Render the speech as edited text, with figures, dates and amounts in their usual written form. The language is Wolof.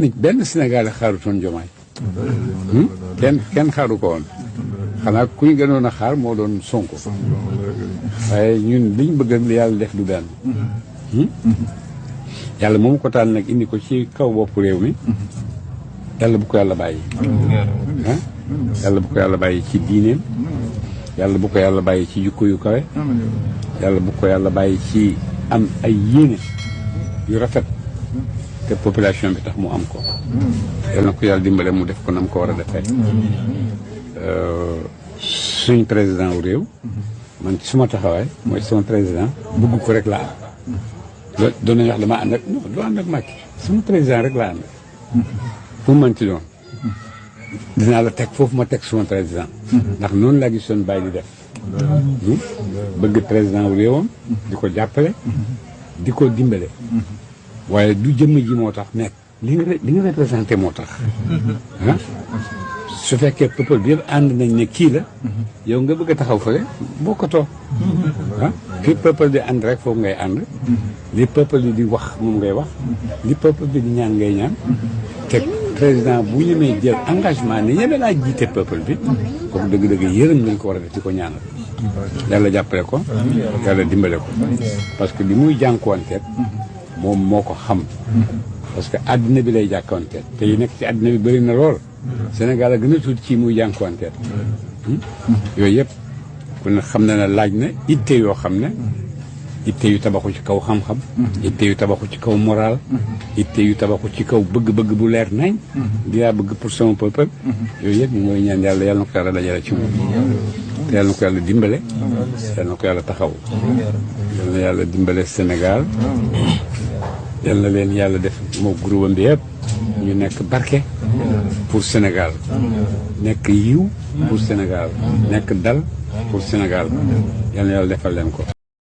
benn Sénégalais xaarutoon Diomaye kenn xaaru ko woon xanaa ku ñu gënoon a xaar moo doon Sonko waaye ñun liñ bëgg ak li yàlla def du benn yàlla moomu ko taal nag indi ko ci kaw bopp réew mi yàlla bu ko yàlla bàyyi yàlla bu ko yàlla bàyyi ci diineem yàlla bu ko yàlla bàyyi ci jukko yu kawe yàlla bu ko yàlla bàyyi ci am ay yéene yu rafet te population bi tax mu am ko yàlla na ko yàlla dimbale mu def ko nam ko war a defee suñ président wu réew man ci suma taxawaay mooy sama président bëgg ko rek laa am doon nañu wax dama ànd ak non doo ànd ak Macky sama président rek laa ànd fu mu mënti doon dinaa la teg foofu ma teg suma président ndax noonu laa gisoon bàyyi di def bëgg président wu réewam di ko jàppale di ko dimbale waaye du jëmm ji moo tax mais li nga représenté moo tax ah su fekkee peuple bi yëpp ànd nañ ne kii la yow nga bëgg a taxaw fële bokkatoo ah fi peuple bi ànd rek foofu ngay ànd li peuple bi di wax moom ngay wax li peuple bi di ñaan ngay ñaan te président bu ñemee jël engagement ne ñeme naa jiite peuple bi kooku dëgg-dëgg yërëm nañ ko war a def di ko ñaanal yàlla jàppale ko yàlla dimbale ko parce que li muy jànkuwanteet moom moo ko xam parce que àddina bi lay jànkuwanteet te yi nekk ci àddina bi bëri na lool Sénégal a gën a tuuti ci muy jànkuwanteet yooyu yëpp ku ne xam na ne laaj na itte yoo xam ne itte yu tabaxu ci kaw xam-xam itte yu tabaxu ci kaw moral itte yu tabaxu ci kaw bëgg-bëgg bu leer nañ di laa bëgg pour sama peuple yooyu yëpp ñu mooy ñaan yàlla na ko yàlla dajale ci moom te yàlla na ko yàlla dimbale yàlla na ko yàlla taxaw yàlla na yàlla dimbale Sénégal yàlla na leen yàlla def moo groupe bi yëpp ñu nekk barke pour Sénégal nekk yiw pour Sénégal nekk dal pour Sénégal yàlla na yàlla defal leen ko